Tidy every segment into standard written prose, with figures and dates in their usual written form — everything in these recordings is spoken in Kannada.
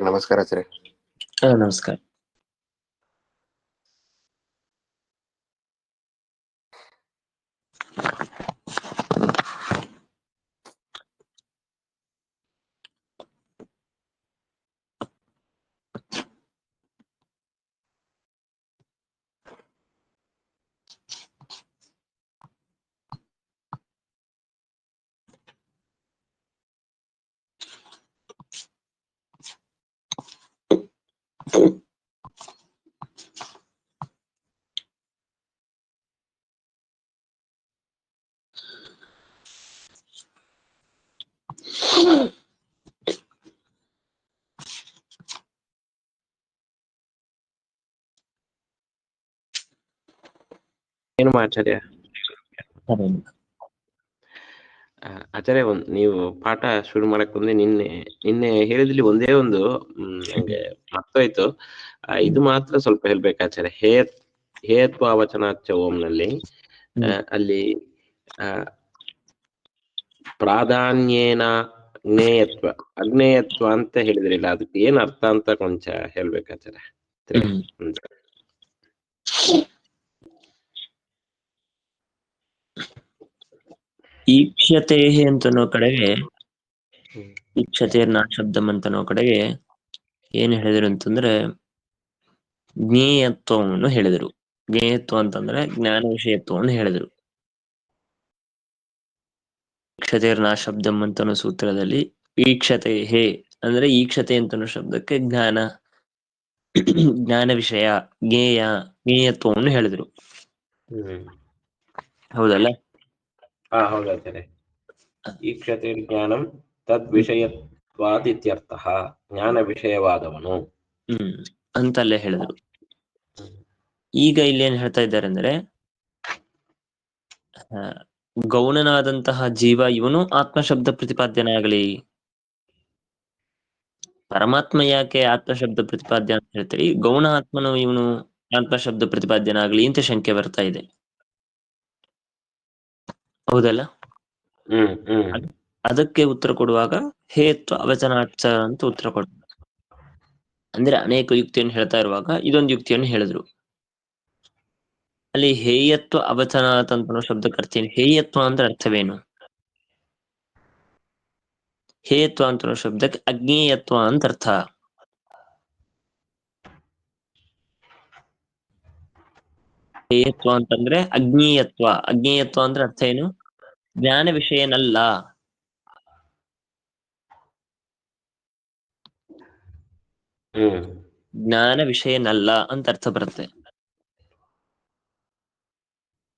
ನಮಸ್ಕಾರ ಸರ್. ನಮಸ್ಕಾರ. ಏನು ಆಚಾರ್ಯ? ಆಚಾರ್ಯ, ನೀವು ಪಾಠ ಶುರು ಮಾಡಕ್ ಮುಂದೆ ನಿನ್ನೆ ಹೇಳಿದ್ಲಿ ಒಂದೇ ಒಂದು ನಂಗೆ ಮರ್ತೋಯ್ತು. ಇದು ಮಾತ್ರ ಸ್ವಲ್ಪ ಹೇಳ್ಬೇಕು ಆಚಾರ್ಯ. ಹೇಯತ್ವ ವಚನಾಚ ಓಂನಲ್ಲಿ ಅಲ್ಲಿ ಪ್ರಾಧಾನ್ಯೇನ ಅಗ್ನೇಯತ್ವ ಅಂತ ಹೇಳಿದ್ರಿಲ್ಲ, ಅದಕ್ಕೆ ಏನ್ ಅರ್ಥ ಅಂತ ಕೊಂಚ ಹೇಳ್ಬೇಕಾಚಾರ್ಯ. ಈಕ್ಷತೆ ಅಂತನೋ ಕಡೆಗೆ, ಈಕ್ಷತೆಯನ್ನ ಶಬ್ದಂ ಅಂತನೋ ಕಡೆಗೆ ಏನ್ ಹೇಳಿದ್ರು ಅಂತಂದ್ರೆ ಜ್ಞೇಯತ್ವವನ್ನು ಹೇಳಿದರು. ಜ್ಞೇಯತ್ವ ಅಂತಂದ್ರೆ ಜ್ಞಾನ ವಿಷಯತ್ವವನ್ನು ಹೇಳಿದರು. ಈಕ್ಷತೆರ್ನಾ ಶಬ್ದಂ ಅಂತನೋ ಸೂತ್ರದಲ್ಲಿ ಈಕ್ಷತೆ ಅಂದ್ರೆ ಈಕ್ಷತೆ ಅಂತನೋ ಶಬ್ದಕ್ಕೆ ಜ್ಞಾನ ವಿಷಯ, ಜ್ಞೇಯತ್ವವನ್ನು ಹೇಳಿದ್ರು. ಹೌದಲ್ಲ? ಹೌದಾಚಾರ್ಯ. ಈಕ್ಷತೆ ಜ್ಞಾನಂ ತದ್ ವಿಷಯತ್ವಾದಿತ್ಯರ್ಥಃ, ಜ್ಞಾನ ವಿಷಯವಾದವನು ಅಂತಲ್ಲೇ ಹೇಳಿದ್ರು. ಈಗ ಇಲ್ಲೇನ್ ಹೇಳ್ತಾ ಇದ್ದಾರೆ ಅಂದ್ರೆ, ಗೌಣನಾದಂತಹ ಜೀವ ಇವನು ಆತ್ಮಶಬ್ದ ಪ್ರತಿಪಾದ್ಯನಾಗಲಿ. ಪರಮಾತ್ಮ ಯಾಕೆ ಆತ್ಮಶಬ್ದ ಪ್ರತಿಪಾದ್ಯ ಅಂತ ಹೇಳ್ತೀರಿ, ಗೌಣ ಆತ್ಮನು ಇವನು ಆತ್ಮಶಬ್ದ ಪ್ರತಿಪಾದ್ಯನಾಗ್ಲಿ ಅಂತ ಶಂಕೆ ಬರ್ತಾ ಇದೆ. ಹೌದಲ್ಲ? ಅದಕ್ಕೆ ಉತ್ತರ ಕೊಡುವಾಗ ಹೇತ್ವ ಅವಚನಾಚ ಅಂತ ಉತ್ತರ ಕೊಡ. ಅಂದ್ರೆ ಅನೇಕ ಯುಕ್ತಿಯನ್ನು ಹೇಳ್ತಾ ಇರುವಾಗ ಇದೊಂದು ಯುಕ್ತಿಯನ್ನು ಹೇಳಿದ್ರು. ಅಲ್ಲಿ ಹೇಯತ್ವ ಅವಚನಾತ್ ಅಂತ ಶಬ್ದಕ್ಕೆ ಅರ್ಥ ಏನು? ಹೇಯತ್ವ ಅಂದ್ರೆ ಅರ್ಥವೇನು? ಹೇಯತ್ವ ಅಂತ ಶಬ್ದಕ್ಕೆ ಅಜ್ಞೇಯತ್ವ ಅಂತ ಅರ್ಥ. ಹೇಯತ್ವ ಅಂತಂದ್ರೆ ಅಜ್ಞೇಯತ್ವ. ಅಜ್ಞೇಯತ್ವ ಅಂದ್ರೆ ಅರ್ಥ ಏನು? ಜ್ಞಾನ ವಿಷಯನಲ್ಲ. ಜ್ಞಾನ ವಿಷಯನಲ್ಲ ಅಂತ ಅರ್ಥ ಬರುತ್ತೆ.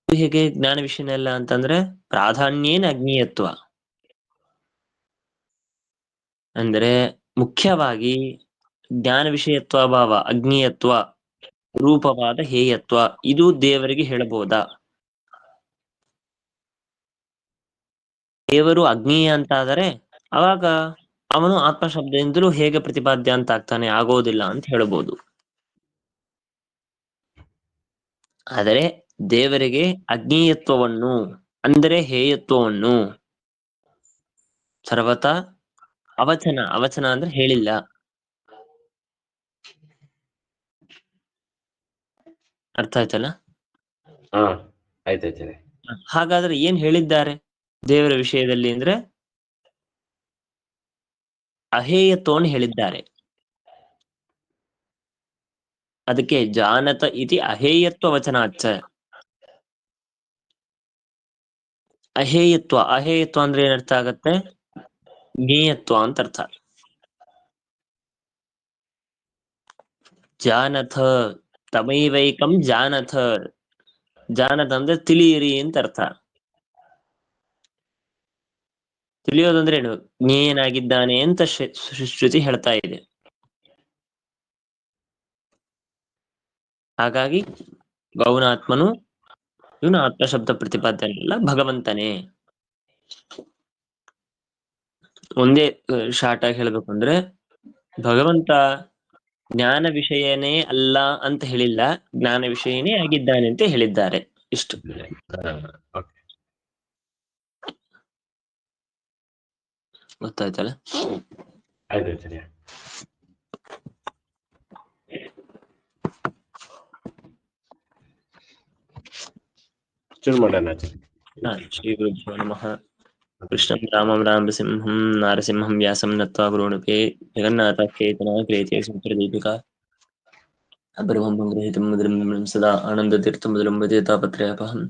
ಹೇಗೆ ಜ್ಞಾನ ವಿಷಯನಲ್ಲ ಅಂತಂದ್ರೆ ಪ್ರಾಧಾನ್ಯೇನ ಅಜ್ಞೇಯತ್ವ ಅಂದ್ರೆ ಮುಖ್ಯವಾಗಿ ಜ್ಞಾನ ವಿಷಯತ್ವ ಭಾವ, ಅಜ್ಞೇಯತ್ವ ರೂಪವಾದ ಹೇಯತ್ವ ಇದು ದೇವರಿಗೆ ಹೇಳಬಹುದಾ? ದೇವರು ಅಜ್ಞೇಯ ಅಂತಾದರೆ ಅವಾಗ ಅವನು ಆತ್ಮಶಬ್ದದಿಂದಲೂ ಹೇಗೆ ಪ್ರತಿಪಾದ್ಯ ಅಂತ ಆಗ್ತಾನೆ, ಆಗೋದಿಲ್ಲ ಅಂತ ಹೇಳ್ಬೋದು. ಆದರೆ ದೇವರಿಗೆ ಅಜ್ಞೇಯತ್ವವನ್ನು ಅಂದರೆ ಹೇಯತ್ವವನ್ನು ಸರ್ವತಾ ಅವಚನ ಅಂದ್ರೆ ಹೇಳಿಲ್ಲ. ಅರ್ಥ ಆಯ್ತಲ್ಲ? ಹಾ ಆಯ್ತಾಯ್ತಾರೆ. ಹಾಗಾದ್ರೆ ಏನ್ ಹೇಳಿದ್ದಾರೆ ದೇವರ ವಿಷಯದಲ್ಲಿ ಅಂದ್ರೆ ಅಹೇಯತ್ವವನ್ನು ಹೇಳಿದ್ದಾರೆ. ಅದಕ್ಕೆ ಜಾನತ ಇತಿ ಅಹೇಯತ್ವ ವಚನಾಚ್ಚ. ಅಹೇಯತ್ವ ಅಂದ್ರೆ ಏನರ್ಥ ಆಗತ್ತೆ? ಜ್ಞೇಯತ್ವ ಅಂತ ಅರ್ಥ. ಜಾನಥ ತಮೈವೈಕಂ ಜಾನಥ. ಜಾನಥ ಅಂದ್ರೆ ತಿಳಿಯಿರಿ ಅಂತ ಅರ್ಥ. ತಿಳಿಯೋದಂದ್ರೆ ಏನು? ಜ್ಞೇಯನಾಗಿದ್ದಾನೆ ಅಂತ ಶ್ರುತಿ ಹೇಳ್ತಾ ಇದೆ. ಹಾಗಾಗಿ ಗೌಣಾತ್ಮನು ಇವನು ಆತ್ಮಶಬ್ದ ಪ್ರತಿಪಾದ್ಯನಲ್ಲ, ಭಗವಂತನೇ. ಒಂದೇ ಶಾರ್ಟ್ ಆಗಿ ಹೇಳ್ಬೇಕು ಅಂದ್ರೆ ಭಗವಂತ ಜ್ಞಾನ ವಿಷಯನೇ ಅಲ್ಲ ಅಂತ ಹೇಳಿಲ್ಲ, ಜ್ಞಾನ ವಿಷಯನೇ ಆಗಿದ್ದಾನೆ ಅಂತ ಹೇಳಿದ್ದಾರೆ. ಇಷ್ಟು. ಓಕೆ, ಗೊತ್ತಾಯ್ತಲ್ಲ? ಆಯ್ತು ಸರಿ. ಶುರು ಮಾಡೋಣ. ಶ್ರೀ ಗುರುಭ್ಯೋ ನಮಃ. ಕೃಷ್ಣಂ ರಾಮಂ ರಾಮಸಿಂಹಂ ನಾರಸಿಂಹಂ ವ್ಯಾಸಂ ನತ್ವಾ ಗುರುಣುಪೇ ಜಗನ್ನಾಥಾಖ್ಯೇತನ ಕ್ರಿಯತೆ ಸೂತ್ರದೀಪಿಕಾ ಅಪರಮಂ ಗೃಹೀತಂ ಮಧುರಂ ಸದಾ ಆನಂದತೀರ್ಥಂ ಮಧುರಂ ಭಜೇತಾಪತ್ರಯಾಪಹಂ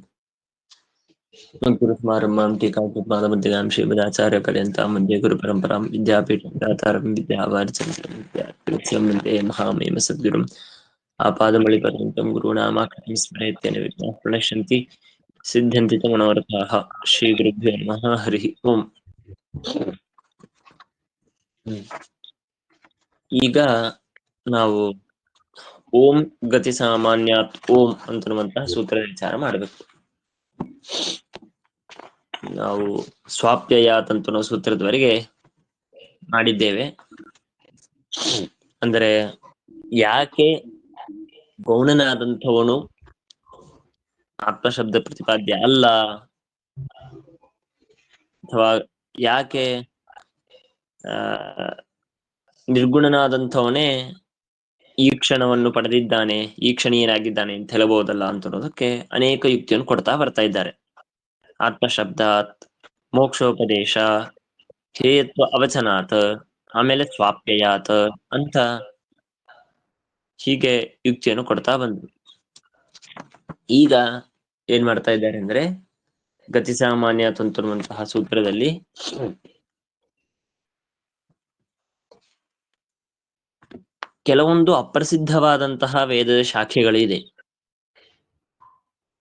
ಗುರುಸ್ಮಾರಂ ಮಾಂ ಟೀಕಾಕೃತ್ಪಾದಮಧ್ಯಗಾಂ ಶ್ರೀಮದಾಚಾರ್ಯಪರ್ಯಂತಾಂ ವಂದೇ ಗುರುಪರಂಪರಾಂ ವಿದ್ಯಾಪೀಠಂ ದಾತಾರಂ ವಿದ್ಯಾವಾರಿಚಂ ವಂದೇ ಮಹಾಮೇಮ ಸದ್ಗುರುಂ ಆಪಾದಮೌಳಿಪರ್ಯಂతం ಗುರುಣಾಮಾಕೃತಿಂ ಸ್ಮರೇತ್ಯೇನ ವಿಘ್ನಾಃ ಪ್ರಣಶ್ಯಂತಿ ಸಿದ್ಧ್ಯಂತಿ ಚ ಮನೋರಥಾಃ. ಶ್ರೀ ಗುರುಭ್ಯೋ ನಮಃ. ಹರಿ ಓಂ. ಈಗ ನಾವು ಓಂ ಗತಿ ಸಾಮಾನ್ಯಾತ್ ಓಂ ಅಂತನ್ನುವಂತಹ ಸೂತ್ರದ ವಿಚಾರ ಮಾಡಬೇಕು. ನಾವು ಸ್ವಾಪ್ಯಯಾತ್ ಅಂತ ಸೂತ್ರದವರೆಗೆ ಮಾಡಿದ್ದೇವೆ. ಅಂದರೆ ಯಾಕೆ ಗೌಣನಾದಂಥವನು ಆತ್ಮಶಬ್ದ ಪ್ರತಿಪಾದ್ಯ ಅಲ್ಲ, ಅಥವಾ ಯಾಕೆ ನಿರ್ಗುಣನಾದಂಥವನೇ ಈ ಕ್ಷಣವನ್ನು ಪಡೆದಿದ್ದಾನೆ, ಈ ಕ್ಷಣೀಯನಾಗಿದ್ದಾನೆ ಅಂತ ಹೇಳಬಹುದಲ್ಲ ಅಂತ ಅನ್ನೋದಕ್ಕೆ ಅನೇಕ ಯುಕ್ತಿಯನ್ನು ಕೊಡ್ತಾ ಬರ್ತಾ ಇದ್ದಾರೆ. ಆತ್ಮಶಬ್ದಾತ್, ಮೋಕ್ಷೋಪದೇಶ, ಹೇಯತ್ವ ಅವಚನಾತ್, ಆಮೇಲೆ ಸ್ವಾಪ್ಯಯಾತ್ ಅಂತ ಹೀಗೆ ಯುಕ್ತಿಯನ್ನು ಕೊಡ್ತಾ ಬಂದ್ರು. ಈಗ ಏನ್ ಮಾಡ್ತಾ ಇದ್ದಾರೆ ಅಂದ್ರೆ ಗತಿ ಸಾಮಾನ್ಯ ಅಂತನ್ನುವಂತಹ ಸೂತ್ರದಲ್ಲಿ ಕೆಲವೊಂದು ಅಪ್ರಸಿದ್ಧವಾದಂತಹ ವೇದದ ಶಾಖೆಗಳಿದೆ.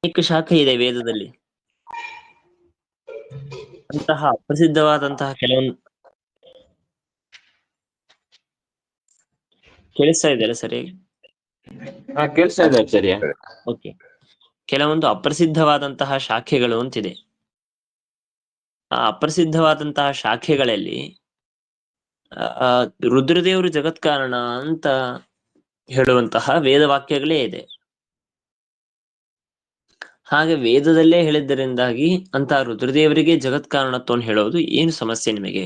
ಅನೇಕ ಶಾಖೆ ಇದೆ ವೇದದಲ್ಲಿ. ಅಂತಹ ಅಪ್ರಸಿದ್ಧವಾದಂತಹ ಕೆಲವೊಂದು ಕೇಳಿಸ್ತಾ ಇದೆಯಲ್ಲ ಸರಿಯಾಗಿ? ಕೇಳಿಸ್ತಾ ಇದೆ ಸರಿಯಾ? ಓಕೆ. ಕೆಲವೊಂದು ಅಪ್ರಸಿದ್ಧವಾದಂತಹ ಶಾಖೆಗಳು ಅಂತಿದೆ. ಆ ಅಪ್ರಸಿದ್ಧವಾದಂತಹ ಶಾಖೆಗಳಲ್ಲಿ ರುದ್ರದೇವರು ಜಗತ್ಕಾರಣ ಅಂತ ಹೇಳುವಂತಹ ವೇದವಾಕ್ಯಗಳೇ ಇದೆ. ಹಾಗೆ ವೇದದಲ್ಲೇ ಹೇಳಿದ್ದರಿಂದಾಗಿ ಅಂತ ರುದ್ರದೇವರಿಗೆ ಜಗತ್ಕಾರಣತ್ವವನ್ನು ಹೇಳೋದು ಏನು ಸಮಸ್ಯೆ ನಿಮಗೆ?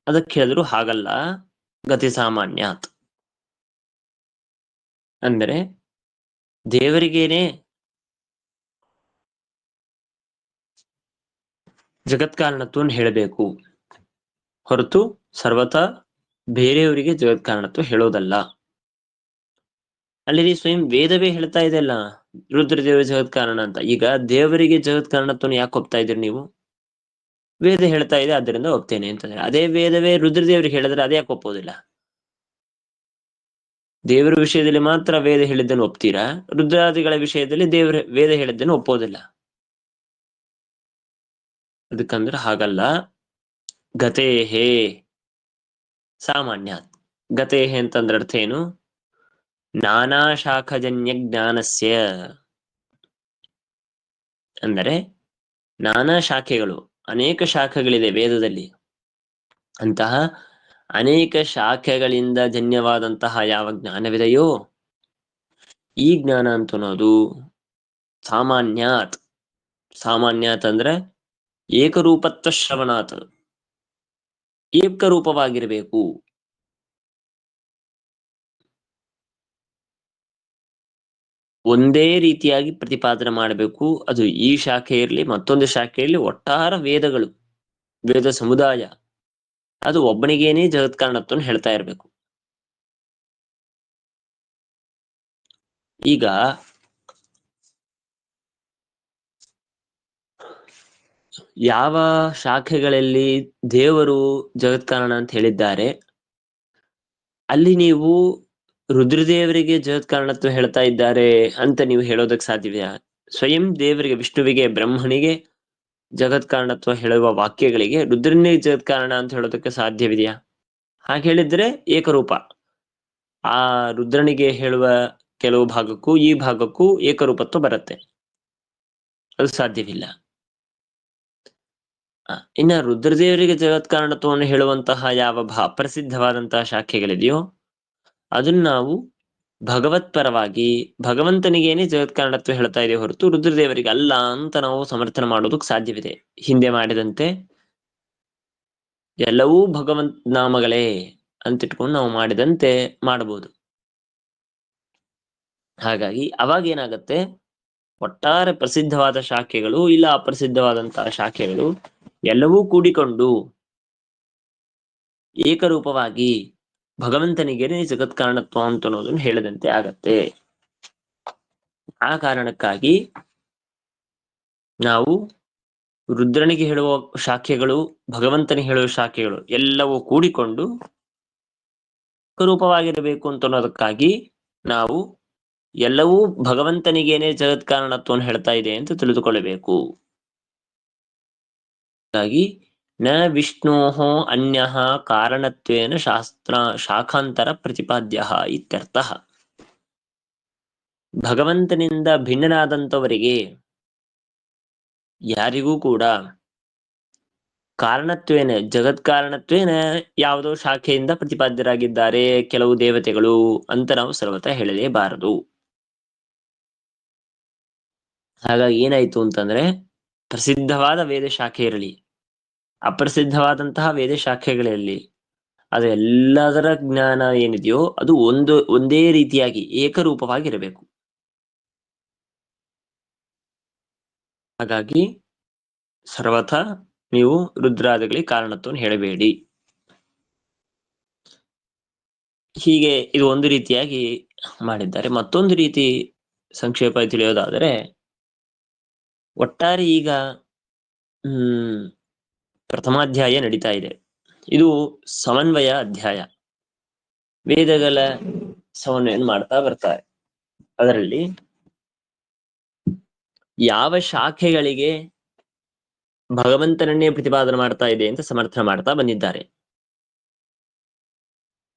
ಅದಕ್ಕೆ ಹೇಳಿದ್ರು ಹಾಗಲ್ಲ, ಗತಿ ಸಾಮಾನ್ಯಾತ್ ಅಂದರೆ ದೇವರಿಗೇನೆ ಜಗತ್ಕಾರಣತ್ವವನ್ನು ಹೇಳಬೇಕು ಹೊರತು ಸರ್ವತಾ ಬೇರೆಯವರಿಗೆ ಜಗತ್ಕಾರಣತ್ವ ಹೇಳೋದಲ್ಲ. ಅಲ್ಲಿ ಸ್ವಯಂ ವೇದವೇ ಹೇಳ್ತಾ ಇದೆಯಲ್ಲ ರುದ್ರದೇವ ಜಗತ್ಕಾರಣ ಅಂತ. ಈಗ ದೇವರಿಗೆ ಜಗತ್ಕಾರಣತ್ವವನ್ನು ಯಾಕೆ ಒಪ್ತಾ ಇದ್ದೀರಿ ನೀವು? ವೇದ ಹೇಳ್ತಾ ಇದೆ ಆದ್ದರಿಂದ ಒಪ್ತೇನೆ ಅಂತಂದ್ರೆ, ಅದೇ ವೇದವೇ ರುದ್ರದೇವರಿಗೆ ಹೇಳಿದ್ರೆ ಅದೇ ಯಾಕೆ ಒಪ್ಪೋದಿಲ್ಲ? ದೇವರ ವಿಷಯದಲ್ಲಿ ಮಾತ್ರ ವೇದ ಹೇಳಿದ್ದನ್ನು ಒಪ್ತೀರಾ, ರುದ್ರಾದಿಗಳ ವಿಷಯದಲ್ಲಿ ವೇದ ಹೇಳಿದ್ದನ್ನು ಒಪ್ಪೋದಿಲ್ಲ. ಅದಕ್ಕಂದ್ರೆ ಹಾಗಲ್ಲ. ಗತೇಹೇ ಸಾಮಾನ್ಯ. ಗತೇಹೇ ಅಂತಂದ್ರೆ ಅರ್ಥ ಏನು? ನಾನಾ ಶಾಖಜನ್ಯ ಜ್ಞಾನಸ್ಯ ಅಂದರೆ ನಾನಾ ಶಾಖೆಗಳು ಅನೇಕ ಶಾಖೆಗಳಿದೆ ವೇದದಲ್ಲಿ. ಅಂತಹ ಅನೇಕ ಶಾಖೆಗಳಿಂದ ಜನ್ಯವಾದಂತಹ ಯಾವ ಜ್ಞಾನವಿದೆಯೋ ಈ ಜ್ಞಾನ ಅಂತ ಅನ್ನೋದು ಸಾಮಾನ್ಯಾತ್. ಸಾಮಾನ್ಯಾತ್ ಅಂದ್ರೆ ಏಕರೂಪತ್ವ ಶ್ರವಣಾತ್, ಏಕರೂಪವಾಗಿರಬೇಕು. ಒಂದೇ ರೀತಿಯಾಗಿ ಪ್ರತಿಪಾದನೆ ಮಾಡಬೇಕು. ಅದು ಈ ಶಾಖೆ ಇರಲಿ ಮತ್ತೊಂದು ಶಾಖೆ ಇರಲಿ, ಒಟ್ಟಾರ ವೇದಗಳು, ವೇದ ಸಮುದಾಯ ಅದು ಒಬ್ಬನಿಗೇನೇ ಜಗತ್ಕಾರಣತ್ವವನ್ನು ಹೇಳ್ತಾ ಇರಬೇಕು. ಈಗ ಯಾವ ಶಾಖೆಗಳಲ್ಲಿ ದೇವರು ಜಗತ್ಕಾರಣ ಅಂತ ಹೇಳಿದ್ದಾರೆ ಅಲ್ಲಿ ನೀವು ರುದ್ರದೇವರಿಗೆ ಜಗತ್ಕಾರಣತ್ವ ಹೇಳ್ತಾ ಇದ್ದಾರೆ ಅಂತ ನೀವು ಹೇಳೋದಕ್ಕೆ ಸಾಧ್ಯವ್ಯಾ? ಸ್ವಯಂ ದೇವರಿಗೆ, ವಿಷ್ಣುವಿಗೆ, ಬ್ರಹ್ಮನಿಗೆ ಜಗತ್ಕಾರಣತ್ವ ಹೇಳುವ ವಾಕ್ಯಗಳಿಗೆ ರುದ್ರನೇ ಜಗತ್ಕಾರಣ ಅಂತ ಹೇಳೋದಕ್ಕೆ ಸಾಧ್ಯವಿದೆಯಾ? ಹಾಗೆ ಹೇಳಿದ್ರೆ ಏಕರೂಪ. ಆ ರುದ್ರನಿಗೆ ಹೇಳುವ ಕೆಲವು ಭಾಗಕ್ಕೂ ಈ ಭಾಗಕ್ಕೂ ಏಕರೂಪತ್ವ ಬರುತ್ತೆ, ಅದು ಸಾಧ್ಯವಿಲ್ಲ. ಇನ್ನ ರುದ್ರದೇವರಿಗೆ ಜಗತ್ಕಾರಣತ್ವವನ್ನು ಹೇಳುವಂತಹ ಯಾವ ಅಪ್ರಸಿದ್ಧವಾದಂತಹ ಶಾಖೆಗಳಿದೆಯೋ ಅದನ್ನ ನಾವು ಭಗವತ್ ಪರವಾಗಿ ಭಗವಂತನಿಗೇನೆ ಜಗತ್ಕಾರಣತ್ವ ಹೇಳ್ತಾ ಇದೆ ಹೊರತು ರುದ್ರದೇವರಿಗೆ ಅಲ್ಲ ಅಂತ ನಾವು ಸಮರ್ಥನೆ ಮಾಡೋದಕ್ಕೆ ಸಾಧ್ಯವಿದೆ. ಹಿಂದೆ ಮಾಡಿದಂತೆ ಎಲ್ಲವೂ ಭಗವಂತ ನಾಮಗಳೇ ಅಂತಿಟ್ಕೊಂಡು ನಾವು ಮಾಡಿದಂತೆ ಮಾಡಬಹುದು. ಹಾಗಾಗಿ ಅವಾಗ ಏನಾಗತ್ತೆ, ಒಟ್ಟಾರೆ ಪ್ರಸಿದ್ಧವಾದ ಶಾಖೆಗಳು ಇಲ್ಲ ಅಪ್ರಸಿದ್ಧವಾದಂತಹ ಶಾಖೆಗಳು ಎಲ್ಲವೂ ಕೂಡಿಕೊಂಡು ಏಕರೂಪವಾಗಿ ಭಗವಂತನಿಗೆ ಜಗತ್ಕಾರಣತ್ವ ಅಂತ ಅನ್ನೋದನ್ನು ಹೇಳಿದಂತೆ ಆಗತ್ತೆ. ಆ ಕಾರಣಕ್ಕಾಗಿ ನಾವು ರುದ್ರನಿಗೆ ಹೇಳುವ ಶಾಖೆಗಳು ಭಗವಂತನಿಗೆ ಹೇಳುವ ಶಾಖೆಗಳು ಎಲ್ಲವೂ ಕೂಡಿಕೊಂಡು ಏಕರೂಪವಾಗಿರಬೇಕು ಅಂತ ಅನ್ನೋದಕ್ಕಾಗಿ ನಾವು ಎಲ್ಲವೂ ಭಗವಂತನಿಗೇನೆ ಜಗತ್ಕಾರಣತ್ವವನ್ನು ಹೇಳ್ತಾ ಇದೆ ಅಂತ ತಿಳಿದುಕೊಳ್ಳಬೇಕು. ಹಾಗಾಗಿ ನ ವಿಷ್ಣೋಃ ಅನ್ಯಃ ಕಾರಣತ್ವೇನ ಶಾಸ್ತ್ರ ಶಾಖಾಂತರ ಪ್ರತಿಪಾದ್ಯಃ ಇತ್ಯರ್ಥಃ. ಭಗವಂತನಿಂದ ಭಿನ್ನನಾದಂಥವರಿಗೆ ಯಾರಿಗೂ ಕೂಡ ಕಾರಣತ್ವೇನ ಜಗತ್ಕಾರಣತ್ವೇನ ಯಾವುದೋ ಶಾಖೆಯಿಂದ ಪ್ರತಿಪಾದ್ಯರಾಗಿದ್ದಾರೆ ಕೆಲವು ದೇವತೆಗಳು ಅಂತ ನಾವು ಸರ್ವತಾ ಹೇಳಲೇಬಾರದು. ಹಾಗಾಗಿ ಏನಾಯ್ತು ಅಂತಂದ್ರೆ, ಪ್ರಸಿದ್ಧವಾದ ವೇದ ಶಾಖೆ ಇರಲಿ ಅಪ್ರಸಿದ್ಧವಾದಂತಹ ವೇದ ಶಾಖೆಗಳಿರಲಿ ಅದೆಲ್ಲದರ ಜ್ಞಾನ ಏನಿದೆಯೋ ಅದು ಒಂದೇ ರೀತಿಯಾಗಿ ಏಕರೂಪವಾಗಿರಬೇಕು. ಹಾಗಾಗಿ ಸರ್ವಥಾ ನೀವು ರುದ್ರಾದಿಗಳಿಗೆ ಕಾರಣತ್ವವನ್ನು ಹೇಳಬೇಡಿ. ಹೀಗೆ ಇದು ಒಂದು ರೀತಿಯಾಗಿ ಮಾಡಿದ್ದಾರೆ. ಮತ್ತೊಂದು ರೀತಿ ಸಂಕ್ಷೇಪ ತಿಳಿಯೋದಾದರೆ, ಒಟ್ಟಾರೆ ಈಗ ಪ್ರಥಮಾಧ್ಯಾಯ ನಡೀತಾ ಇದೆ. ಇದು ಸಮನ್ವಯ ಅಧ್ಯಾಯ. ವೇದಗಳ ಸಮನ್ವಯ ಮಾಡ್ತಾ ಬರ್ತಾರೆ. ಅದರಲ್ಲಿ ಯಾವ ಶಾಖೆಗಳಿಗೆ ಭಗವಂತನನ್ನೇ ಪ್ರತಿಪಾದನೆ ಮಾಡ್ತಾ ಇದೆ ಅಂತ ಸಮರ್ಥನೆ ಮಾಡ್ತಾ ಬಂದಿದ್ದಾರೆ,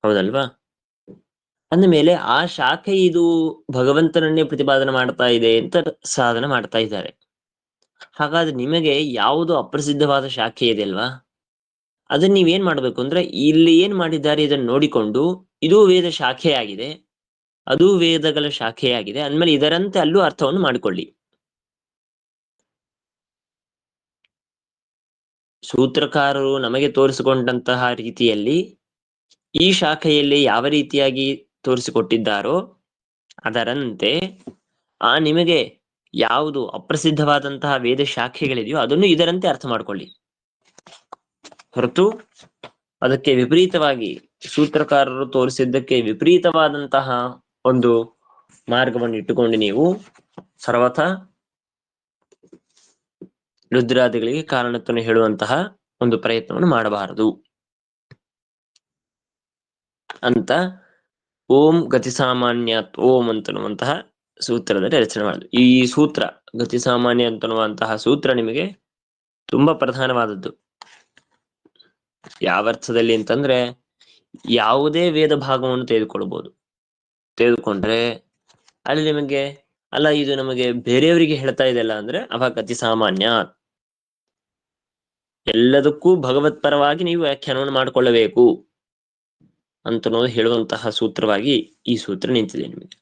ಹೌದಲ್ವಾ? ಅಂದ ಮೇಲೆ ಆ ಶಾಖೆ ಇದು ಭಗವಂತನನ್ನೇ ಪ್ರತಿಪಾದನೆ ಮಾಡ್ತಾ ಇದೆ ಅಂತ ಸಾಧನೆ ಮಾಡ್ತಾ ಇದ್ದಾರೆ. ಹಾಗಾದ್ರೆ ನಿಮಗೆ ಯಾವುದು ಅಪ್ರಸಿದ್ಧವಾದ ಶಾಖೆ ಇದೆ ಅಲ್ವಾ, ಅದನ್ನ ನೀವೇನ್ ಮಾಡ್ಬೇಕು ಅಂದ್ರೆ ಇಲ್ಲಿ ಏನ್ ಮಾಡಿದ್ದಾರೆ ಇದನ್ನು ನೋಡಿಕೊಂಡು ಇದು ವೇದ ಶಾಖೆಯಾಗಿದೆ, ಅದು ವೇದಗಳ ಶಾಖೆಯಾಗಿದೆ ಅಂದ್ಮೇಲೆ ಇದರಂತೆ ಅಲ್ಲೂ ಅರ್ಥವನ್ನು ಮಾಡಿಕೊಳ್ಳಿ. ಸೂತ್ರಕಾರರು ನಮಗೆ ತೋರಿಸಿಕೊಂಡಂತಹ ರೀತಿಯಲ್ಲಿ ಈ ಶಾಖೆಯಲ್ಲಿ ಯಾವ ರೀತಿಯಾಗಿ ತೋರಿಸಿಕೊಟ್ಟಿದ್ದಾರೋ ಅದರಂತೆ ನಿಮಗೆ ಯಾವುದು ಅಪ್ರಸಿದ್ಧವಾದಂತಹ ವೇದ ಶಾಖೆಗಳಿದೆಯೋ ಅದನ್ನು ಇದರಂತೆ ಅರ್ಥ ಮಾಡ್ಕೊಳ್ಳಿ. ಹೊರತು ಅದಕ್ಕೆ ವಿಪರೀತವಾಗಿ ಸೂತ್ರಕಾರರು ತೋರಿಸಿದ್ದಕ್ಕೆ ವಿಪರೀತವಾದಂತಹ ಒಂದು ಮಾರ್ಗವನ್ನು ಇಟ್ಟುಕೊಂಡು ನೀವು ಸರ್ವಥಾ ರುದ್ರಾದಿಗಳಿಗೆ ಕಾರಣತ್ವವನ್ನು ಹೇಳುವಂತಹ ಒಂದು ಪ್ರಯತ್ನವನ್ನು ಮಾಡಬಾರದು ಅಂತ ಓಂ ಗತಿ ಸಾಮಾನ್ಯಾತ್ ಓಂ ಅಂತನ್ನುವಂತಹ ಸೂತ್ರದಲ್ಲಿ ರಚನೆ ಮಾಡುದು. ಈ ಸೂತ್ರ ಗತಿ ಸಾಮಾನ್ಯ ಅಂತನ್ನುವಂತಹ ಸೂತ್ರ ನಿಮಗೆ ತುಂಬಾ ಪ್ರಧಾನವಾದದ್ದು. ಯಾವ ಅರ್ಥದಲ್ಲಿ ಅಂತಂದ್ರೆ, ಯಾವುದೇ ವೇದ ಭಾಗವನ್ನು ತೆಗೆದುಕೊಂಡ್ರೆ ಅಲ್ಲಿ ನಿಮಗೆ ಅಲ್ಲ ಇದು ನಮಗೆ ಬೇರೆಯವರಿಗೆ ಹೇಳ್ತಾ ಇದೆಯಲ್ಲ ಅಂದ್ರೆ ಅವಾಗ ಗತಿ ಸಾಮಾನ್ಯ. ಎಲ್ಲದಕ್ಕೂ ಭಗವತ್ ಪರವಾಗಿ ನೀವು ವ್ಯಾಖ್ಯಾನವನ್ನು ಮಾಡಿಕೊಳ್ಳಬೇಕು ಅಂತ ಹೇಳುವಂತಹ ಸೂತ್ರವಾಗಿ ಈ ಸೂತ್ರ ನಿಂತಿದೆ ನಿಮಗೆ.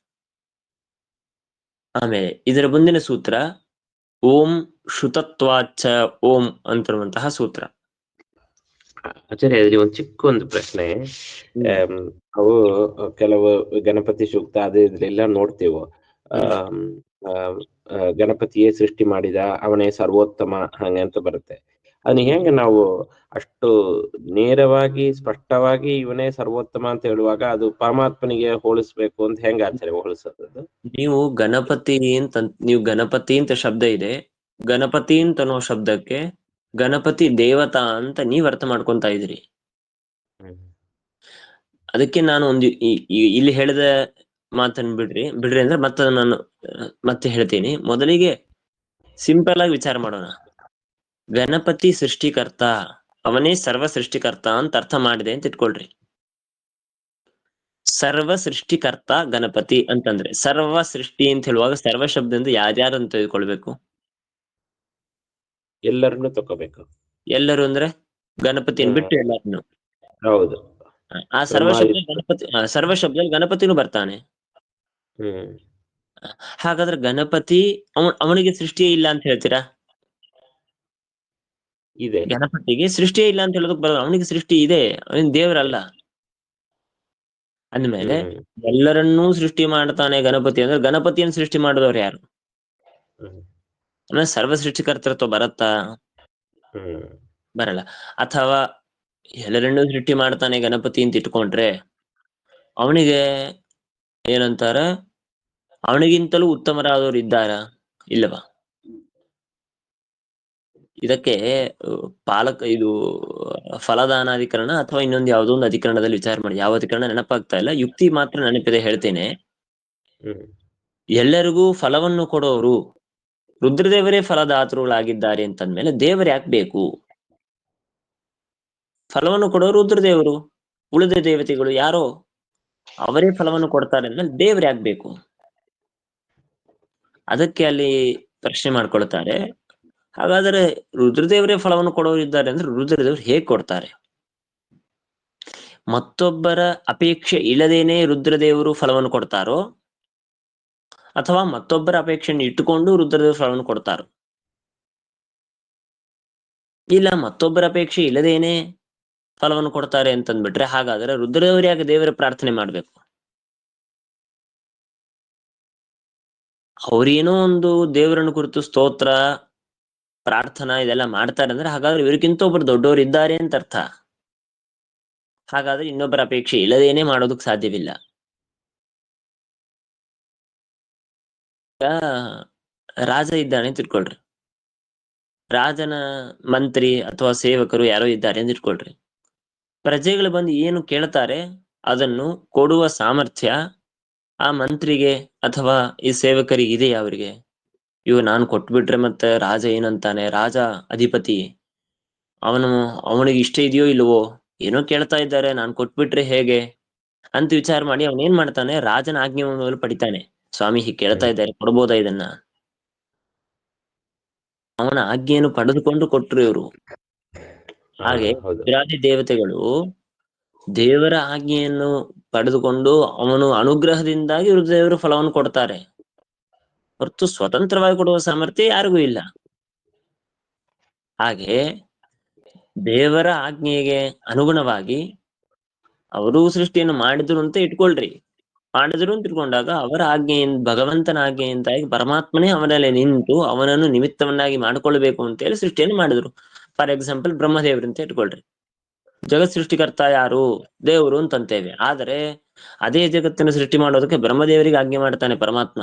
ಆಮೇಲೆ ಇದರ ಮುಂದಿನ ಸೂತ್ರ ಓಂ ಶ್ರುತತ್ವಾಚ ಓಂ ಅಂತಿರುವಂತಹ ಸೂತ್ರ. ಆಚಾರ್ಯ ಒಂದು ಚಿಕ್ಕ ಒಂದು ಪ್ರಶ್ನೆ. ಅವು ಕೆಲವು ಗಣಪತಿ ಸೂಕ್ತ ಅದೇ ಇದ್ರೆಲ್ಲ ನೋಡ್ತೇವೆ. ಗಣಪತಿಯೇ ಸೃಷ್ಟಿ ಮಾಡಿದ, ಅವನೇ ಸರ್ವೋತ್ತಮ ಹಂಗೆ ಅಂತ ಬರುತ್ತೆ. ಅದನ್ನ ಹೆಂಗೆ ನಾವು ಅಷ್ಟು ನೇರವಾಗಿ ಸ್ಪಷ್ಟವಾಗಿ ಇವನೇ ಸರ್ವೋತ್ತಮ ಅಂತ ಹೇಳುವಾಗ ಅದು ಪರಮಾತ್ಮನಿಗೆ ಹೋಲಿಸ್ಬೇಕು ಅಂತ ಹೆಂಗ ಆಚಾರ್ಯ ಹೋಲಿಸೋದು? ನೀವು ಗಣಪತಿ ಅಂತ ಶಬ್ದ ಇದೆ, ಗಣಪತಿ ಅಂತ ಅನ್ನೋ ಶಬ್ದಕ್ಕೆ ಗಣಪತಿ ದೇವತಾ ಅಂತ ನೀವ್ ಅರ್ಥ ಮಾಡ್ಕೊಂತ ಇದ್ರಿ. ಅದಕ್ಕೆ ನಾನು ಒಂದು ಇಲ್ಲಿ ಹೇಳಿದ ಮಾತನ್ನು ಬಿಡ್ರಿ ಅಂದ್ರೆ ಮತ್ತೆ ನಾನು ಮತ್ತೆ ಹೇಳ್ತೀನಿ. ಮೊದಲಿಗೆ ಸಿಂಪಲ್ ಆಗಿ ವಿಚಾರ ಮಾಡೋಣ. ಗಣಪತಿ ಸೃಷ್ಟಿಕರ್ತ, ಅವನೇ ಸರ್ವ ಸೃಷ್ಟಿಕರ್ತ ಅಂತ ಅರ್ಥ ಮಾಡಿದೆ ಅಂತ ಇಟ್ಕೊಳ್ರಿ. ಸರ್ವ ಸೃಷ್ಟಿಕರ್ತ ಗಣಪತಿ ಅಂತಂದ್ರೆ ಸರ್ವ ಸೃಷ್ಟಿ ಅಂತ ಹೇಳುವಾಗ ಸರ್ವ ಶಬ್ದದಿಂದ ಯಾರ್ಯಾರು ಅಂತ ತಿಳ್ಕೊಳ್ಬೇಕು? ಎಲ್ಲರನ್ನು ತಗೋಬೇಕು. ಎಲ್ಲರೂ ಅಂದ್ರೆ ಗಣಪತಿಯನ್ನು ಬಿಟ್ಟು ಎಲ್ಲರನ್ನು. ಹೌದು. ಆ ಸರ್ವ ಶಬ್ದ ಗಣಪತಿ, ಸರ್ವ ಶಬ್ದ ಗಣಪತಿನೂ ಬರ್ತಾನೆ. ಹಾಗಾದ್ರೆ ಗಣಪತಿ ಅವನಿಗೆ ಸೃಷ್ಟಿಯೇ ಇಲ್ಲ ಅಂತ ಹೇಳ್ತೀರಾ? ಇದೆ. ಗಣಪತಿಗೆ ಸೃಷ್ಟಿಯೇ ಇಲ್ಲ ಅಂತ ಹೇಳೋದಕ್ಕೆ ಬರಲ್ಲ, ಅವನಿಗೆ ಸೃಷ್ಟಿ ಇದೆ, ಅವನ್ ದೇವರಲ್ಲ. ಅಂದ್ಮೇಲೆ ಎಲ್ಲರನ್ನೂ ಸೃಷ್ಟಿ ಮಾಡ್ತಾನೆ ಗಣಪತಿ ಅಂದ್ರೆ ಗಣಪತಿಯನ್ನು ಸೃಷ್ಟಿ ಮಾಡಿದವ್ರು ಯಾರು? ಅಂದ್ರೆ ಸರ್ವ ಸೃಷ್ಟಿಕರ್ತೃತ್ವ ಬರತ್ತಾ? ಬರಲ್ಲ. ಅಥವಾ ಎಲ್ಲರನ್ನೂ ಸೃಷ್ಟಿ ಮಾಡ್ತಾನೆ ಗಣಪತಿ ಅಂತ ಇಟ್ಕೊಂಡ್ರೆ ಅವನಿಗೆ ಏನಂತಾರ, ಅವನಿಗಿಂತಲೂ ಉತ್ತಮರಾದವರು ಇದ್ದಾರ? ಇಲ್ಲವಾ? ಇದಕ್ಕೆ ಇದು ಫಲದಾನಾಧಿಕರಣ ಅಥವಾ ಇನ್ನೊಂದು ಯಾವುದೋ ಒಂದು ಅಧಿಕರಣದಲ್ಲಿ ವಿಚಾರ ಮಾಡಿ. ಯಾವ ಅಧಿಕರಣ ನೆನಪಾಗ್ತಾ ಇಲ್ಲ, ಯುಕ್ತಿ ಮಾತ್ರ ನೆನಪಿದೆ, ಹೇಳ್ತೇನೆ. ಎಲ್ಲರಿಗೂ ಫಲವನ್ನು ಕೊಡೋರು ರುದ್ರದೇವರೇ ಫಲದಾತರುಗಳಾಗಿದ್ದಾರೆ ಅಂತಂದ್ಮೇಲೆ ದೇವರು ಯಾಕೆ ಬೇಕು? ಫಲವನ್ನು ಕೊಡೋರು ರುದ್ರದೇವರು, ಉಳಿದ ದೇವತೆಗಳು ಯಾರೋ ಅವರೇ ಫಲವನ್ನು ಕೊಡ್ತಾರೆ ಅಂದ್ಮೇಲೆ ದೇವ್ರು ಯಾಕೆ ಬೇಕು? ಅದಕ್ಕೆ ಅಲ್ಲಿ ಪ್ರಶ್ನೆ ಮಾಡ್ಕೊಳ್ತಾರೆ. ಹಾಗಾದ್ರೆ ರುದ್ರದೇವರೇ ಫಲವನ್ನು ಕೊಡೋರು ಇದ್ದಾರೆ ಅಂದ್ರೆ ರುದ್ರದೇವರು ಹೇಗ್ ಕೊಡ್ತಾರೆ? ಮತ್ತೊಬ್ಬರ ಅಪೇಕ್ಷೆ ಇಲ್ಲದೇನೆ ರುದ್ರದೇವರು ಫಲವನ್ನು ಕೊಡ್ತಾರೋ ಅಥವಾ ಮತ್ತೊಬ್ಬರ ಅಪೇಕ್ಷೆಯನ್ನು ಇಟ್ಟುಕೊಂಡು ರುದ್ರದೇವರು ಫಲವನ್ನು ಕೊಡ್ತಾರೋ? ಇಲ್ಲ, ಮತ್ತೊಬ್ಬರ ಅಪೇಕ್ಷೆ ಇಲ್ಲದೇನೆ ಫಲವನ್ನು ಕೊಡ್ತಾರೆ ಅಂತಂದ್ಬಿಟ್ರೆ ಹಾಗಾದ್ರೆ ರುದ್ರದೇವರು ಯಾಕೆ ದೇವರ ಪ್ರಾರ್ಥನೆ ಮಾಡ್ಬೇಕು? ಅವ್ರೇನೋ ಒಂದು ದೇವರನ್ನು ಕುರಿತು ಸ್ತೋತ್ರ ಪ್ರಾರ್ಥನಾ ಇದೆಲ್ಲ ಮಾಡ್ತಾರೆ ಅಂದ್ರೆ ಹಾಗಾದ್ರೆ ಇವರಿಗಿಂತ ಒಬ್ರು ದೊಡ್ಡವರು ಇದ್ದಾರೆ ಅಂತ ಅರ್ಥ. ಹಾಗಾದ್ರೆ ಇನ್ನೊಬ್ಬರ ಅಪೇಕ್ಷೆ ಇಲ್ಲದೇನೆ ಮಾಡೋದಕ್ ಸಾಧ್ಯವಿಲ್ಲ. ರಾಜ ಇದ್ದಾನೆ ಅಂತ ಇಟ್ಕೊಳ್ರಿ, ರಾಜನ ಮಂತ್ರಿ ಅಥವಾ ಸೇವಕರು ಯಾರೋ ಇದ್ದಾರೆ ಅಂತ ಇಟ್ಕೊಳ್ರಿ. ಪ್ರಜೆಗಳು ಬಂದು ಏನು ಕೇಳ್ತಾರೆ ಅದನ್ನು ಕೊಡುವ ಸಾಮರ್ಥ್ಯ ಆ ಮಂತ್ರಿಗೆ ಅಥವಾ ಈ ಸೇವಕರಿಗೆ ಇದೆಯಾ? ಅವರಿಗೆ ನಾನು ಕೊಟ್ಬಿಟ್ರೆ ಮತ್ತೆ ರಾಜ ಏನಂತಾನೆ? ರಾಜ ಅಧಿಪತಿ, ಅವನಿಗೆ ಇಷ್ಟ ಇದೆಯೋ ಇಲ್ವೋ, ಏನೋ ಕೇಳ್ತಾ ಇದ್ದಾರೆ, ನಾನು ಕೊಟ್ಬಿಟ್ರೆ ಹೇಗೆ ಅಂತ ವಿಚಾರ ಮಾಡಿ ಅವನೇನ್ ಮಾಡ್ತಾನೆ, ರಾಜನ ಆಜ್ಞೆಯನ್ನು ಪಡಿತಾನೆ. ಸ್ವಾಮಿ ಹೀಗೆ ಕೇಳ್ತಾ ಇದ್ದಾರೆ, ಕೊಡ್ಬೋದಾ ಇದನ್ನ? ಅವನ ಆಜ್ಞೆಯನ್ನು ಪಡೆದುಕೊಂಡು ಕೊಟ್ರು ಇವರು. ಹಾಗೆ ರುದ್ರಾದಿ ದೇವತೆಗಳು ದೇವರ ಆಜ್ಞೆಯನ್ನು ಪಡೆದುಕೊಂಡು ಅವನು ಅನುಗ್ರಹದಿಂದಾಗಿ ರುದ್ರದೇವರು ಫಲವನ್ನು ಕೊಡ್ತಾರೆ ಹೊರತು ಸ್ವತಂತ್ರವಾಗಿ ಕೊಡುವ ಸಾಮರ್ಥ್ಯ ಯಾರಿಗೂ ಇಲ್ಲ. ಹಾಗೆ ದೇವರ ಆಜ್ಞೆಗೆ ಅನುಗುಣವಾಗಿ ಅವರು ಸೃಷ್ಟಿಯನ್ನು ಮಾಡಿದ್ರು ಅಂತ ಇಟ್ಕೊಳ್ರಿ. ಮಾಡಿದ್ರು ಅಂತ ಇಟ್ಕೊಂಡಾಗ ಅವರ ಆಜ್ಞೆಯಿಂದ, ಭಗವಂತನ ಆಜ್ಞೆಯಿಂದಾಗಿ ಪರಮಾತ್ಮನೇ ಅವನಲ್ಲಿ ನಿಂತು ಅವನನ್ನು ನಿಮಿತ್ತವನ್ನಾಗಿ ಮಾಡಿಕೊಳ್ಬೇಕು ಅಂತ ಹೇಳಿ ಸೃಷ್ಟಿಯನ್ನು ಮಾಡಿದ್ರು. ಫಾರ್ ಎಕ್ಸಾಂಪಲ್ ಬ್ರಹ್ಮದೇವರು ಅಂತ ಇಟ್ಕೊಳ್ರಿ. ಜಗತ್ ಸೃಷ್ಟಿಕರ್ತ ಯಾರು? ದೇವರು ಅಂತಂತೇವೆ. ಆದರೆ ಅದೇ ಜಗತ್ತನ್ನು ಸೃಷ್ಟಿ ಮಾಡೋದಕ್ಕೆ ಬ್ರಹ್ಮದೇವರಿಗೆ ಆಜ್ಞೆ ಮಾಡ್ತಾನೆ ಪರಮಾತ್ಮ.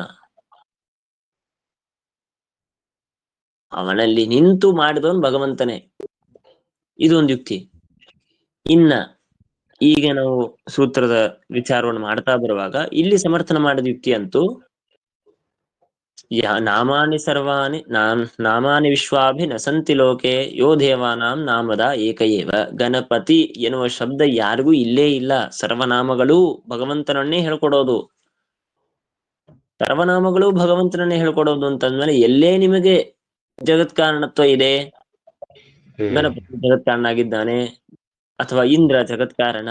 ಅವನಲ್ಲಿ ನಿಂತು ಮಾಡಿದವನು ಭಗವಂತನೇ. ಇದೊಂದು ಯುಕ್ತಿ. ಇನ್ನ ಈಗ ನಾವು ಸೂತ್ರದ ವಿಚಾರವನ್ನು ಮಾಡ್ತಾ ಬರುವಾಗ ಇಲ್ಲಿ ಸಮರ್ಥನ ಮಾಡಿದ ಯುಕ್ತಿ ಅಂತೂ ನಾಮಾನಿ ಸರ್ವಾಣಿ ನಾಮಾನಿ ವಿಶ್ವಾಭಿ ನಸಂತಿ ಲೋಕೆ ಯೋ ದೇವಾನಾಂ ನಾಮದ ಏಕಏವ. ಗಣಪತಿ ಎನ್ನುವ ಶಬ್ದ ಯಾರಿಗೂ ಇಲ್ಲೇ ಇಲ್ಲ. ಸರ್ವನಾಮಗಳು ಭಗವಂತನನ್ನೇ ಹೇಳ್ಕೊಡೋದು. ಸರ್ವನಾಮಗಳು ಭಗವಂತನನ್ನೇ ಹೇಳ್ಕೊಡೋದು ಅಂತಂದ್ಮೇಲೆ ಎಲ್ಲೇ ನಿಮಗೆ ಜಗತ್ ಕಾರಣತ್ವ ಇದೆ? ಗಣಪತಿ ಜಗತ್ಕಾರನಾಗಿದ್ದಾನೆ, ಅಥವಾ ಇಂದ್ರ ಜಗತ್ಕಾರಣ,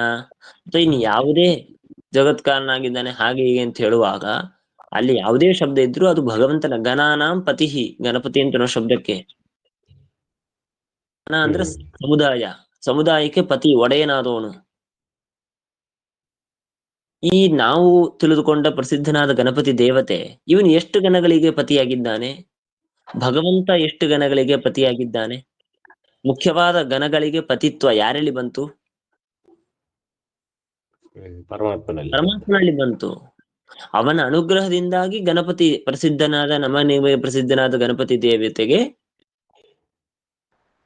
ಅಥವಾ ಇನ್ನು ಯಾವುದೇ ಜಗತ್ಕಾರನಾಗಿದ್ದಾನೆ ಹಾಗೆ ಹೀಗೆ ಅಂತ ಹೇಳುವಾಗ ಅಲ್ಲಿ ಯಾವುದೇ ಶಬ್ದ ಇದ್ರೂ ಅದು ಭಗವಂತನ ಗಣಾನಾಂ ಪತಿಹಿ, ಗಣಪತಿ ಅಂತ ಶಬ್ದಕ್ಕೆ ಗಣ ಅಂದ್ರೆ ಸಮುದಾಯ, ಸಮುದಾಯಕ್ಕೆ ಪತಿ ಒಡೆಯನಾದವನು. ಈ ನಾವು ತಿಳಿದುಕೊಂಡ ಪ್ರಸಿದ್ಧನಾದ ಗಣಪತಿ ದೇವತೆ ಇವನು ಎಷ್ಟು ಗಣಗಳಿಗೆ ಪತಿಯಾಗಿದ್ದಾನೆ? ಭಗವಂತ ಎಷ್ಟು ಗಣಗಳಿಗೆ ಪತಿಯಾಗಿದ್ದಾನೆ? ಮುಖ್ಯವಾದ ಗಣಗಳಿಗೆ ಪತಿತ್ವ ಯಾರಲ್ಲಿ ಬಂತು? ಪರಮಾತ್ಮನಲ್ಲಿ ಬಂತು. ಅವನ ಅನುಗ್ರಹದಿಂದಾಗಿ ಗಣಪತಿ ಪ್ರಸಿದ್ಧನಾದ, ನಮನಿಗೆ ಪ್ರಸಿದ್ಧನಾದ ಗಣಪತಿ ದೇವತೆಗೆ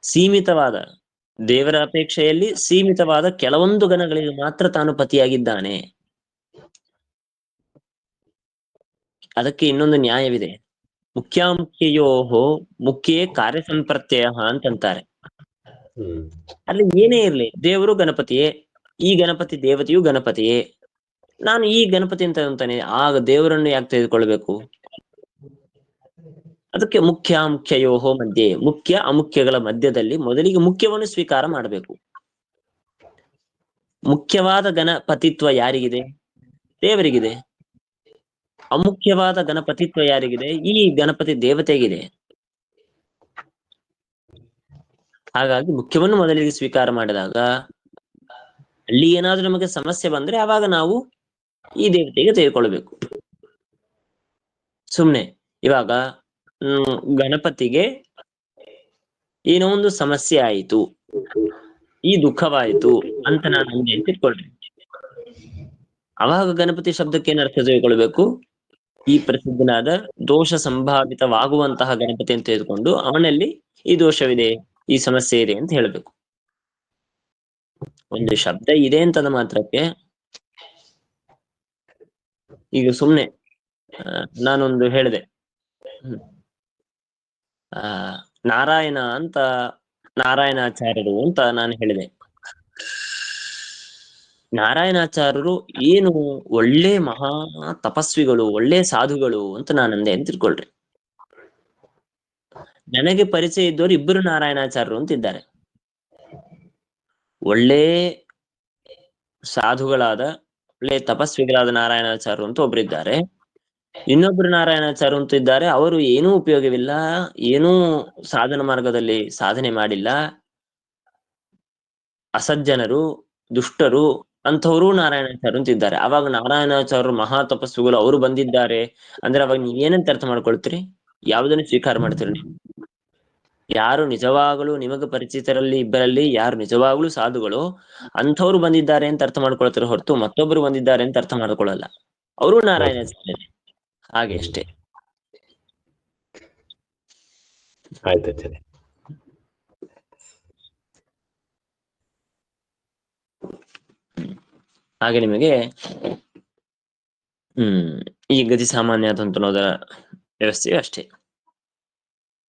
ಸೀಮಿತವಾದ, ದೇವರ ಅಪೇಕ್ಷೆಯಲ್ಲಿ ಸೀಮಿತವಾದ ಕೆಲವೊಂದು ಗಣಗಳಿಗೆ ಮಾತ್ರ ತಾನು ಪತಿಯಾಗಿದ್ದಾನೆ. ಅದಕ್ಕೆ ಇನ್ನೊಂದು ನ್ಯಾಯವಿದೆ. ಮುಖ್ಯಾಮುಖ್ಯಯೋಹೋ ಮುಖ್ಯೇ ಕಾರ್ಯ ಸಂಪ್ರತ್ಯಯ ಅಂತಂತಾರೆ. ಅಲ್ಲಿ ಏನೇ ಇರ್ಲಿ, ದೇವರು ಗಣಪತಿಯೇ, ಈ ಗಣಪತಿ ದೇವತೆಯು ಗಣಪತಿಯೇ, ನಾನು ಈ ಗಣಪತಿ ಅಂತ ಅಂತಾನೆ, ಆಗ ದೇವರನ್ನು ಯಾಕೆ ತೆಗೆದುಕೊಳ್ಬೇಕು? ಅದಕ್ಕೆ ಮುಖ್ಯಾಮುಖ್ಯಯೋಹೋ ಮಧ್ಯೆ, ಮುಖ್ಯ ಅಮುಖ್ಯಗಳ ಮಧ್ಯದಲ್ಲಿ ಮೊದಲಿಗೆ ಮುಖ್ಯವನ್ನು ಸ್ವೀಕಾರ ಮಾಡಬೇಕು. ಮುಖ್ಯವಾದ ಗಣಪತಿತ್ವ ಯಾರಿಗಿದೆ? ದೇವರಿಗಿದೆ. ಅಮುಖ್ಯವಾದ ಗಣಪತಿತ್ವ ಯಾರಿಗಿದೆ? ಈ ಗಣಪತಿ ದೇವತೆಗಿದೆ. ಹಾಗಾಗಿ ಮುಖ್ಯವನ್ನು ಮೊದಲಿಗೆ ಸ್ವೀಕಾರ ಮಾಡಿದಾಗ ಅಲ್ಲಿ ಏನಾದ್ರೂ ನಮಗೆ ಸಮಸ್ಯೆ ಬಂದ್ರೆ ಆವಾಗ ನಾವು ಈ ದೇವತೆಗೆ ತೆಗೆದುಕೊಳ್ಬೇಕು. ಸುಮ್ನೆ ಇವಾಗ ಗಣಪತಿಗೆ ಏನೋ ಒಂದು ಸಮಸ್ಯೆ ಆಯಿತು, ಈ ದುಃಖವಾಯಿತು ಅಂತ ನಾನು ಅಂದೆ ಅಂತ ಇಟ್ಕೊಳ್ರಿ. ಅವಾಗ ಗಣಪತಿ ಶಬ್ದಕ್ಕೆ ಏನ್ ಅರ್ಥ ತೆಗೆದುಕೊಳ್ಬೇಕು? ಈ ಪ್ರಸಿದ್ಧನಾದ ದೋಷ ಸಂಭಾವಿತವಾಗುವಂತಹ ಗಣಪತಿ ಅಂತ ತೆಗೆದುಕೊಂಡು ಅವನಲ್ಲಿ ಈ ದೋಷವಿದೆ, ಈ ಸಮಸ್ಯೆ ಇದೆ ಅಂತ ಹೇಳ್ಬೇಕು. ಒಂದು ಶಬ್ದ ಇದೆ ಅಂತದ ಮಾತ್ರಕ್ಕೆ ಈಗ ಸುಮ್ನೆ ನಾನೊಂದು ಹೇಳಿದೆ, ನಾರಾಯಣ ಅಂತ ನಾರಾಯಣಾಚಾರ್ಯರು ಅಂತ ನಾನು ಹೇಳಿದೆ. ನಾರಾಯಣಾಚಾರ್ಯರು ಏನು ಒಳ್ಳೆ ಮಹಾ ತಪಸ್ವಿಗಳು, ಒಳ್ಳೆ ಸಾಧುಗಳು ಅಂತ ನಾನು ಅಂದೆ ಅಂತ ತಿಳ್ಕೊಳ್ರಿ. ನನಗೆ ಪರಿಚಯ ಇದ್ದವರು ಇಬ್ಬರು ನಾರಾಯಣಾಚಾರ್ಯರು ಅಂತ ಇದ್ದಾರೆ. ಒಳ್ಳೆ ಸಾಧುಗಳಾದ, ಒಳ್ಳೆ ತಪಸ್ವಿಗಳಾದ ನಾರಾಯಣಾಚಾರ್ಯರು ಅಂತ ಒಬ್ಬರಿದ್ದಾರೆ. ಇನ್ನೊಬ್ರು ನಾರಾಯಣಾಚಾರ್ಯ ಅಂತ ಇದ್ದಾರೆ, ಅವರು ಏನೂ ಉಪಯೋಗವಿಲ್ಲ, ಏನೂ ಸಾಧನ ಮಾರ್ಗದಲ್ಲಿ ಸಾಧನೆ ಮಾಡಿಲ್ಲ, ಅಸಜ್ಜನರು, ದುಷ್ಟರು ಅಂಥವರು ನಾರಾಯಣಾಚಾರ್ಯ ಅಂತ ಇದ್ದಾರೆ. ಅವಾಗ ನಾರಾಯಣಾಚಾರ್ಯರು ಮಹಾ ತಪಸ್ವಿಗಳು, ಅವರು ಬಂದಿದ್ದಾರೆ ಅಂದ್ರೆ ಅವಾಗ ನೀವ್ ಏನಂತ ಅರ್ಥ ಮಾಡ್ಕೊಳ್ತೀರಿ? ಯಾವುದನ್ನು ಸ್ವೀಕಾರ ಮಾಡ್ತೀರಿ ನೀವು? ಯಾರು ನಿಜವಾಗಲೂ ನಿಮಗೆ ಪರಿಚಿತರಲ್ಲಿ ಇಬ್ಬರಲ್ಲಿ ಯಾರು ನಿಜವಾಗ್ಲೂ ಸಾಧುಗಳು ಅಂಥವ್ರು ಬಂದಿದ್ದಾರೆ ಅಂತ ಅರ್ಥ ಮಾಡ್ಕೊಳ್ತಾರೆ ಹೊರತು ಮತ್ತೊಬ್ರು ಬಂದಿದ್ದಾರೆ ಅಂತ ಅರ್ಥ ಮಾಡ್ಕೊಳ್ಳಲ್ಲ. ಅವರು ನಾರಾಯಣಾಚಾರ್ಯ, ಹಾಗೆ ಅಷ್ಟೇ. ಆಯ್ತಾಚಾರ್ಯ. ಹಾಗೆ ನಿಮಗೆ ಈ ಗತಿ ಸಾಮಾನ್ಯ ತಂತ್ರನೋದ ವ್ಯವಸ್ಥೆಯು ಅಷ್ಟೇ.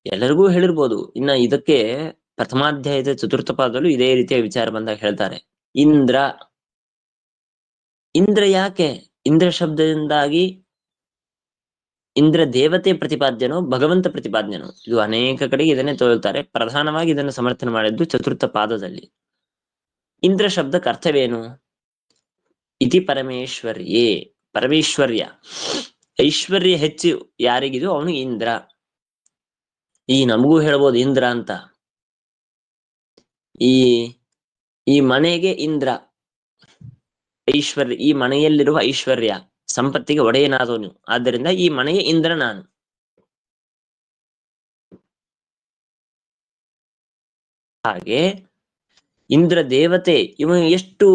ಎಲ್ಲರಿಗೂ ಹೇಳಿರ್ಬೋದು. ಇನ್ನ ಇದಕ್ಕೆ ಪ್ರಥಮಾಧ್ಯಾಯದ ಚತುರ್ಥ ಪಾದದಲ್ಲೂ ಇದೇ ರೀತಿಯ ವಿಚಾರ ಬಂದಾಗ ಹೇಳ್ತಾರೆ. ಇಂದ್ರ, ಇಂದ್ರ ಯಾಕೆ? ಇಂದ್ರ ಶಬ್ದದಿಂದಾಗಿ ಇಂದ್ರ ದೇವತೆ ಪ್ರತಿಪಾದ್ಯನೋ ಭಗವಂತ ಪ್ರತಿಪಾದ್ಯನೋ? ಇದು ಅನೇಕ ಕಡೆಗೆ ಇದನ್ನೇ ತೋರುತ್ತಾರೆ. ಪ್ರಧಾನವಾಗಿ ಇದನ್ನು ಸಮರ್ಥನೆ ಮಾಡಿದ್ದು ಚತುರ್ಥ ಪಾದದಲ್ಲಿ. ಇಂದ್ರ ಶಬ್ದಕ್ಕೆ ಅರ್ಥವೇನು? ಇತಿ ಪರಮೇಶ್ವರ್ಯೇ, ಪರಮೇಶ್ವರ್ಯ, ಐಶ್ವರ್ಯ ಹೆಚ್ಚು ಯಾರಿಗಿದೋ ಅವನು ಇಂದ್ರ. ಈ ನಮಗೂ ಹೇಳ್ಬೋದು ಇಂದ್ರ ಅಂತ. ಈ ಮನೆಗೆ ಇಂದ್ರ, ಐಶ್ವರ್ಯ, ಈ ಮನೆಯಲ್ಲಿರುವ ಐಶ್ವರ್ಯ ಸಂಪತ್ತಿಗೆ ಒಡೆಯನಾದವನು, ಆದ್ದರಿಂದ ಈ ಮನೆಯ ಇಂದ್ರ ನಾನು. ಹಾಗೆ ಇಂದ್ರ ದೇವತೆ ಇವನು ಎಷ್ಟು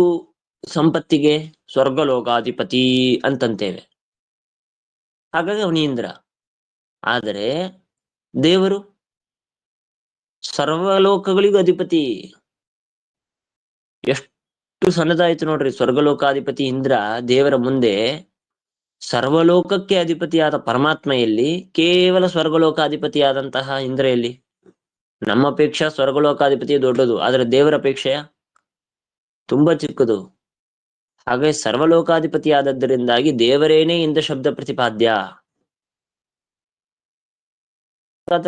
ಸಂಪತ್ತಿಗೆ? ಸ್ವರ್ಗಲೋಕಾಧಿಪತಿ ಅಂತಂತೇವೆ. ಹಾಗಾಗಿ ಅವನು ಇಂದ್ರ. ಆದರೆ ದೇವರು ಸರ್ವಲೋಕಗಳಿಗೂ ಅಧಿಪತಿ. ಎಷ್ಟು ಸಣ್ಣದಾಯ್ತು ನೋಡ್ರಿ. ಸ್ವರ್ಗಲೋಕಾಧಿಪತಿ ಇಂದ್ರ ದೇವರ ಮುಂದೆ ಸರ್ವಲೋಕಕ್ಕೆ ಅಧಿಪತಿಯಾದ ಪರಮಾತ್ಮ ಎಲ್ಲಿ? ಕೇವಲ ಸ್ವರ್ಗಲೋಕಾಧಿಪತಿಯಾದಂತಹ ಇಂದ್ರ ಎಲ್ಲಿ? ನಮ್ಮ ಅಪೇಕ್ಷಾ ಸ್ವರ್ಗಲೋಕಾಧಿಪತಿ ದೊಡ್ಡದು, ಆದರೆ ದೇವರ ಅಪೇಕ್ಷೆಯ ತುಂಬಾ ಚಿಕ್ಕದು. ಹಾಗೆ ಸರ್ವಲೋಕಾಧಿಪತಿ ಆದದ್ದರಿಂದಾಗಿ ದೇವರೇನೇ ಇಂದ್ರ ಶಬ್ದ ಪ್ರತಿಪಾದ್ಯ.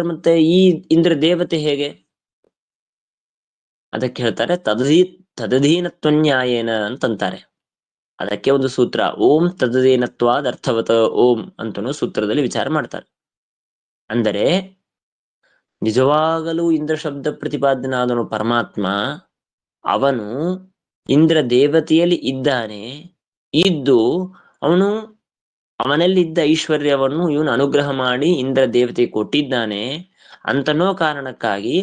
ಮತ್ತೆ ಈ ಇಂದ್ರ ದೇವತೆ ಹೇಗೆ? ಅದಕ್ಕೆ ಹೇಳ್ತಾರೆ ತದಧೀನತ್ವನ್ಯಾಯೇನ ಅಂತಂತಾರೆ. ಅದಕ್ಕೆ ಒಂದು ಸೂತ್ರ ಓಂ ತದಧೀನತ್ವಾದ್ ಅರ್ಥವತ ಓಂ ಅಂತನೂ ಸೂತ್ರದಲ್ಲಿ ವಿಚಾರ ಮಾಡ್ತಾರೆ. ಅಂದರೆ ನಿಜವಾಗಲೂ ಇಂದ್ರ ಶಬ್ದ ಪ್ರತಿಪಾದ್ಯನಾದನು ಪರಮಾತ್ಮ, ಅವನು ಇಂದ್ರ ದೇವತೆಯಲ್ಲಿ ಇದ್ದಾನೆ. ಇದ್ದು ಅವನು ಅವನಲ್ಲಿದ್ದ ಐಶ್ವರ್ಯವನ್ನು ಇವನು ಅನುಗ್ರಹ ಮಾಡಿ ಇಂದ್ರ ದೇವತೆ ಕೊಟ್ಟಿದ್ದಾನೆ ಅಂತನೋ ಕಾರಣಕ್ಕಾಗಿ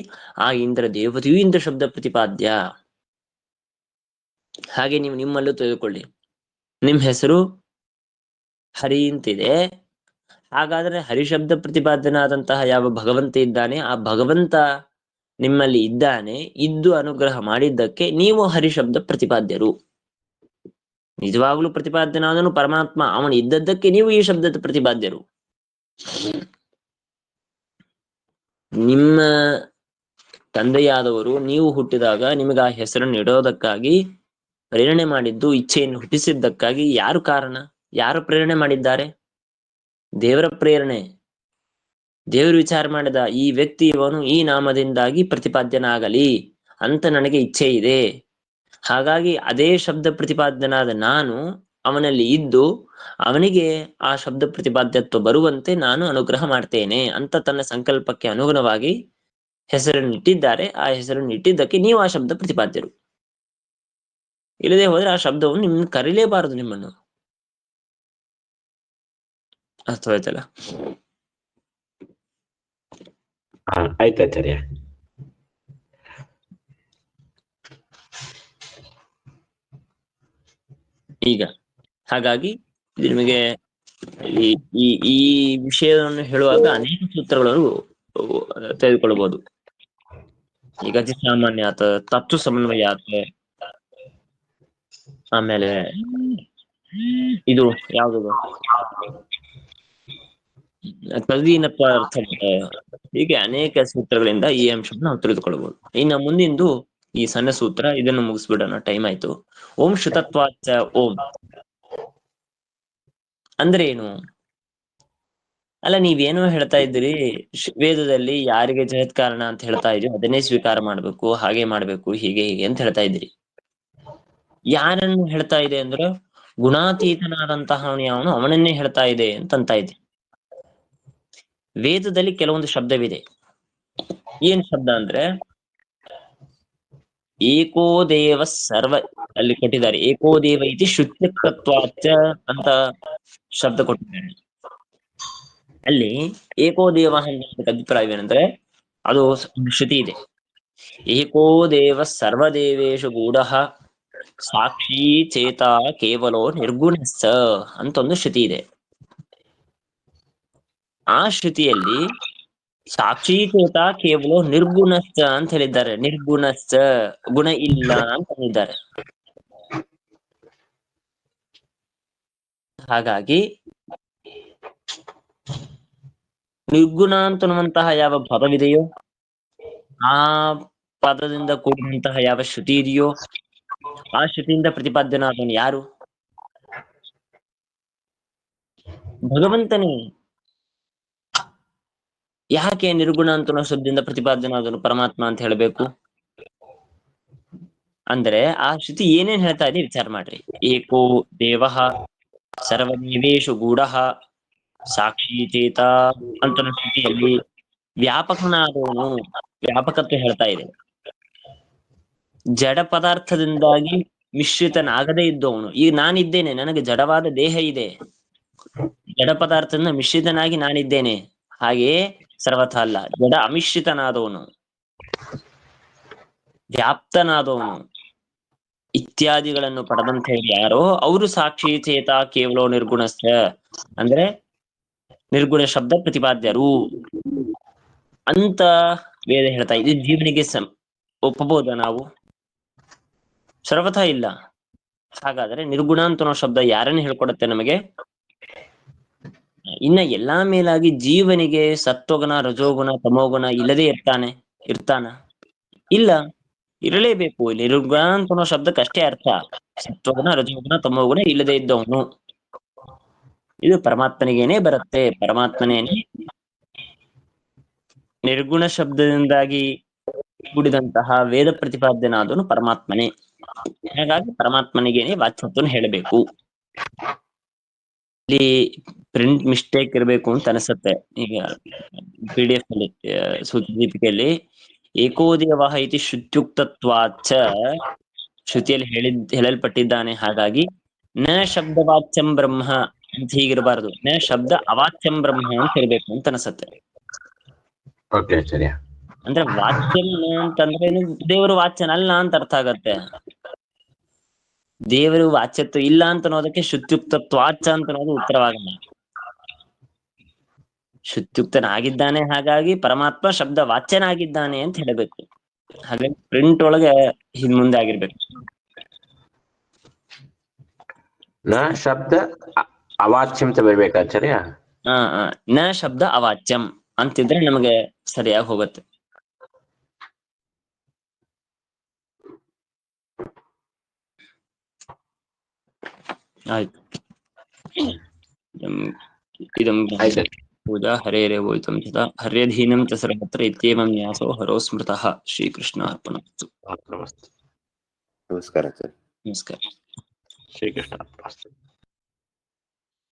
ಆ ಇಂದ್ರ ದೇವತೆಯೂ ಇಂದ್ರ ಶಬ್ದ ಪ್ರತಿಪಾದ್ಯ. ಹಾಗೆ ನೀವು ನಿಮ್ಮಲ್ಲೂ ತೆಗೆದುಕೊಳ್ಳಿ, ನಿಮ್ ಹೆಸರು ಹರಿ ಅಂತಿದೆ. ಹಾಗಾದ್ರೆ ಹರಿಶಬ್ದ ಪ್ರತಿಪಾದ್ಯನಾದಂತಹ ಯಾವ ಭಗವಂತ ಇದ್ದಾನೆ, ಆ ಭಗವಂತ ನಿಮ್ಮಲ್ಲಿ ಇದ್ದಾನೆ, ಇದ್ದು ಅನುಗ್ರಹ ಮಾಡಿದ್ದಕ್ಕೆ ನೀವು ಹರಿಶಬ್ದ ಪ್ರತಿಪಾದ್ಯರು. ನಿಜವಾಗ್ಲೂ ಪ್ರತಿಪಾದ್ಯನಾದನು ಪರಮಾತ್ಮ, ಅವನು ಇದ್ದದ್ದಕ್ಕೆ ನೀವು ಈ ಶಬ್ದದ ಪ್ರತಿಪಾದ್ಯರು. ನಿಮ್ಮ ತಂದೆಯಾದವರು ನೀವು ಹುಟ್ಟಿದಾಗ ನಿಮಗೆ ಆ ಹೆಸರನ್ನು ಇಡೋದಕ್ಕಾಗಿ ಪ್ರೇರಣೆ ಮಾಡಿದ್ದು, ಇಚ್ಛೆಯನ್ನು ಹುಟ್ಟಿಸಿದ್ದಕ್ಕಾಗಿ ಯಾರು ಕಾರಣ? ಯಾರು ಪ್ರೇರಣೆ ಮಾಡಿದ್ದಾರೆ? ದೇವರ ಪ್ರೇರಣೆ. ದೇವರು ವಿಚಾರ ಮಾಡಿದ, ಈ ವ್ಯಕ್ತಿ ಇವನು ಈ ನಾಮದಿಂದಾಗಿ ಪ್ರತಿಪಾದ್ಯನಾಗಲಿ ಅಂತ ನನಗೆ ಇಚ್ಛೆ ಇದೆ. ಹಾಗಾಗಿ ಅದೇ ಶಬ್ದ ಪ್ರತಿಪಾದ್ಯನಾದ ನಾನು ಅವನಲ್ಲಿ ಇದ್ದು ಅವನಿಗೆ ಆ ಶಬ್ದ ಪ್ರತಿಪಾದ್ಯತ್ವ ಬರುವಂತೆ ನಾನು ಅನುಗ್ರಹ ಮಾಡ್ತೇನೆ ಅಂತ ತನ್ನ ಸಂಕಲ್ಪಕ್ಕೆ ಅನುಗುಣವಾಗಿ ಹೆಸರನ್ನು ಇಟ್ಟಿದ್ದಾರೆ. ಆ ಹೆಸರನ್ನು ಇಟ್ಟಿದ್ದಕ್ಕೆ ನೀವು ಆ ಶಬ್ದ ಪ್ರತಿಪಾದ್ಯರು. ಇಲ್ಲದೆ ಹೋದ್ರೆ ಆ ಶಬ್ದವನ್ನು ನಿಮ್ಮನ್ನು ಕರೀಲೇಬಾರದು. ನಿಮ್ಮನ್ನು ಅರ್ಥವಾಯ್ತಲ್ಲ? ಆಯ್ತು ಆಚಾರ್ಯ. ಈಗ ಹಾಗಾಗಿ ನಿಮಗೆ ಈ ಈ ಈ ವಿಷಯವನ್ನು ಹೇಳುವಾಗ ಅನೇಕ ಸೂತ್ರಗಳನ್ನು ತೆಗೆದುಕೊಳ್ಳಬಹುದು. ಈಗ ಅತಿ ಸಾಮಾನ್ಯಾತ, ತತ್ವ ಸಮನ್ವಯಾತ, ಆಮೇಲೆ ಇದು ಯಾವ್ದು ತದೀನತ್ವ ಅರ್ಥಮತ, ಹೀಗೆ ಅನೇಕ ಸೂತ್ರಗಳಿಂದ ಈ ಅಂಶವನ್ನು ನಾವು ತಿಳಿದುಕೊಳ್ಳಬಹುದು. ಇನ್ನು ಮುಂದಿಂದು ಈ ಸಣ್ಣ ಸೂತ್ರ, ಇದನ್ನು ಮುಗಿಸ್ಬಿಡೋಣ, ಟೈಮ್ ಆಯ್ತು. ಓಂ ಶ್ರುತತ್ವಾಚ ಓಂ ಅಂದ್ರೆ ಏನು? ಅಲ್ಲ, ನೀವೇನೋ ಹೇಳ್ತಾ ಇದ್ದೀರಿ, ವೇದದಲ್ಲಿ ಯಾರಿಗೆ ಜಗತ್ ಕಾರಣ ಅಂತ ಹೇಳ್ತಾ ಇದೀವಿ ಅದನ್ನೇ ಸ್ವೀಕಾರ ಮಾಡ್ಬೇಕು, ಹಾಗೆ ಮಾಡ್ಬೇಕು, ಹೀಗೆ ಹೀಗೆ ಅಂತ ಹೇಳ್ತಾ ಇದ್ದೀರಿ. ಯಾರನ್ನು ಹೇಳ್ತಾ ಇದೆ ಅಂದ್ರೆ ಗುಣಾತೀತನಾದಂತಹ ಅವನು ಅವನನ್ನೇ ಹೇಳ್ತಾ ಇದೆ ಅಂತ ಇದ್ರಿ. ವೇದದಲ್ಲಿ ಕೆಲವೊಂದು ಶಬ್ದವಿದೆ. ಏನ್ ಶಬ್ದ ಅಂದ್ರೆ ಏಕೋ ದೇವ ಸರ್ವ, ಅಲ್ಲಿ ಕೊಟ್ಟಿದ್ದಾರೆ ಏಕೋ ದೇವ ಇತಿ ಶುಚ್ಯತ್ವಾಚ ಅಂತ ಶಬ್ದ ಕೊಟ್ಟಿದ್ದಾರೆ. ಅಲ್ಲಿ ಏಕೋ ದೇವ ಅನ್ನೋದಕ್ಕೆ ಅಭಿಪ್ರಾಯವೇನೆಂದ್ರೆ, ಅದು ಶ್ರುತಿ ಇದೆ. ಏಕೋ ದೇವ ಸರ್ವದೇವೇಶು ಗೂಢ ಸಾಕ್ಷಿ ಚೇತ ಕೇವಲೋ ನಿರ್ಗುಣಶ್ಚ ಅಂತ ಒಂದು ಶ್ರುತಿ ಇದೆ. ಆ ಶ್ರುತಿಯಲ್ಲಿ ಸಾಕ್ಷಿ ಚೇತ ಕೇವಲ ನಿರ್ಗುಣಶ್ಚ ಅಂತ ಹೇಳಿದ್ದಾರೆ. ನಿರ್ಗುಣಶ್ಚ, ಗುಣ ಇಲ್ಲ ಅಂತ ಹೇಳಿದ್ದಾರೆ. ಹಾಗಾಗಿ ನಿರ್ಗುಣ ಅಂತನ್ನುವಂತಹ ಯಾವ ಪದವಿದೆಯೋ, ಆ ಪದದಿಂದ ಕೂಡಿದಂತಹ ಯಾವ ಶ್ರುತಿ ಇದೆಯೋ, ಆ ಶ್ರುತಿಯಿಂದ ಪ್ರತಿಪಾದ್ಯನಾದವನು ಯಾರು? ಭಗವಂತನೇ. ಯಾಕೆ ನಿರ್ಗುಣ ಅಂತ ಶಬ್ದದಿಂದ ಪ್ರತಿಪಾದ್ಯನಾದನು ಪರಮಾತ್ಮ ಅಂತ ಹೇಳಬೇಕು ಅಂದ್ರೆ, ಆ ಶ್ರುತಿ ಏನೇನ್ ಹೇಳ್ತಾ ಇದೆ ವಿಚಾರ ಮಾಡ್ರಿ. ಏಕೋ ದೇವ ಸರ್ವದೇವೇಶು ಗೂಢ ಸಾಕ್ಷಿ ಚೇತ ಅಂತ ಶ್ರುತಿಯಲ್ಲಿ ವ್ಯಾಪಕನಾದವನು, ವ್ಯಾಪಕತ್ವ ಹೇಳ್ತಾ ಇದೆ. ಜಡ ಪದಾರ್ಥದಿಂದಾಗಿ ಮಿಶ್ರಿತನಾಗದೇ ಇದ್ದವನು. ಈಗ ನಾನಿದ್ದೇನೆ, ನನಗೆ ಜಡವಾದ ದೇಹ ಇದೆ, ಜಡ ಪದಾರ್ಥದಿಂದ ಮಿಶ್ರಿತನಾಗಿ ನಾನಿದ್ದೇನೆ. ಹಾಗೆಯೇ ಸರ್ವಥ ಅಲ್ಲ, ಜಡ ಅಮಿಶ್ರಿತನಾದವನು, ವ್ಯಾಪ್ತನಾದವನು ಇತ್ಯಾದಿಗಳನ್ನು ಪಡೆದಂತ ಯಾರೋ ಅವರು ಸಾಕ್ಷಿ ಚೇತ ಕೇವಲ ನಿರ್ಗುಣಶ್ಚ ಅಂದ್ರೆ ನಿರ್ಗುಣ ಶಬ್ದ ಪ್ರತಿಪಾದ್ಯರು ಅಂತ ವೇದ ಹೇಳ್ತಾ ಇದೆ. ಜೀವನಿಗೆ ಒಪ್ಪಬಹುದಾ ನಾವು? ಸರ್ವಥ ಇಲ್ಲ. ಹಾಗಾದ್ರೆ ನಿರ್ಗುಣ ಅಂತ ಅನ್ನೋ ಶಬ್ದ ಯಾರನ್ನು ಹೇಳ್ಕೊಡುತ್ತೆ ನಮಗೆ? ಇನ್ನ ಎಲ್ಲಾ ಮೇಲಾಗಿ ಜೀವನಿಗೆ ಸತ್ವಗುಣ, ರಜೋಗುಣ, ತಮೋಗುಣ ಇಲ್ಲದೆ ಇರ್ತಾನ? ಇಲ್ಲ, ಇರಲೇಬೇಕು. ನಿರ್ಗುಣ ಅಂತ ಅನ್ನೋ ಶಬ್ದಕ್ಕೆ ಅಷ್ಟೇ ಅರ್ಥ, ಸತ್ವಗುಣ, ರಜೋಗುಣ, ತಮೋಗುಣ ಇಲ್ಲದೆ ಇದ್ದವನು. ಇದು ಪರಮಾತ್ಮನಿಗೇನೆ ಬರುತ್ತೆ. ಪರಮಾತ್ಮನೇನೆ ನಿರ್ಗುಣ ಶಬ್ದದಿಂದಾಗಿ ಕೂಡಿದಂತಹ ವೇದ ಪ್ರತಿಪಾದ್ಯನಾದನು ಪರಮಾತ್ಮನೇ. ಹಾಗಾಗಿ ಪರಮಾತ್ಮನಿಗೇನೆ ವಾಚ್ಯತ್ವವನ್ನು ಹೇಳಬೇಕು. ಇಲ್ಲಿ ಪ್ರಿಂಟ್ ಮಿಸ್ಟೇಕ್ ಇರಬೇಕು ಅಂತ ಅನಿಸುತ್ತೆ. ಈಗ PDF ಅಲ್ಲಿ ಸೂತ್ರದೀಪಿಕೆಯಲ್ಲಿ ಏಕೋದೇವಃ ಇತಿ ಶ್ರುತ್ಯುಕ್ತತ್ವಾಚ್ಚ ಶ್ರುತಿಯಲ್ಲಿ ಹೇಳಲ್ಪಟ್ಟಿದ್ದಾನೆ. ಹಾಗಾಗಿ ನ ಶಬ್ದವಾಚ್ಯಂ ಬ್ರಹ್ಮ ಅಂತ ಹೀಗಿರಬಾರದು, ನ ಶಬ್ದ ಅವಾಚ್ಯಂ ಬ್ರಹ್ಮ ಅಂತ ಇರಬೇಕು ಅಂತ ಅನಿಸುತ್ತೆ. ಓಕೆ ಆಚಾರ್ಯ. ಅಂದ್ರೆ ವಾಚ್ಯಂ ಅಂತಂದ್ರೆ ದೇವರು ವಾಚ್ಯನಲ್ಲ ಅಂತ ಅರ್ಥ ಆಗತ್ತೆ. ದೇವರು ವಾಚ್ಯತ್ವ ಇಲ್ಲ ಅಂತ ಅನ್ನೋದಕ್ಕೆ ಶ್ರುತ್ಯುಕ್ತತ್ವಾಚ ಅಂತ ಅನ್ನೋದು ಉತ್ತರವಾಗಲ್ಲ. ಶ್ರುತ್ಯುಕ್ತನಾಗಿದ್ದಾನೆ, ಹಾಗಾಗಿ ಪರಮಾತ್ಮ ಶಬ್ದ ವಾಚ್ಯನಾಗಿದ್ದಾನೆ ಅಂತ ಹೇಳಬೇಕು. ಹಾಗಾಗಿ ಪ್ರಿಂಟ್ ಒಳಗೆ ಮುಂದೆ ಆಗಿರ್ಬೇಕು. ನ ಶಬ್ದ ಅವಾಚ್ಯಂ ಅಂತ ಬರ್ಬೇಕು ಆಚಾರ್ಯ. ನ ಶಬ್ದ ಅವಾಚ್ಯಂ ಅಂತಿದ್ರೆ ನಮಗೆ ಸರಿಯಾಗಿ ಹೋಗುತ್ತೆ. ಆಯ್ತು. ಇದಂ ಪೂಜಾ ಹರೇರೇವೋಯಿತಂ ಸದಾ ಹರ್ಯಧೀನಂ ಚ ಸರ್ವತ್ರ ಇತ್ಯೇವಂ ನ್ಯಾಸೋ ಹರೋ ಸ್ಮೃತಃ. ಶ್ರೀಕೃಷ್ಣಾರ್ಪಣಮಸ್ತು. ನಮಸ್ಕಾರ. ನಮಸ್ಕಾರ. ಶ್ರೀಕೃಷ್ಣ.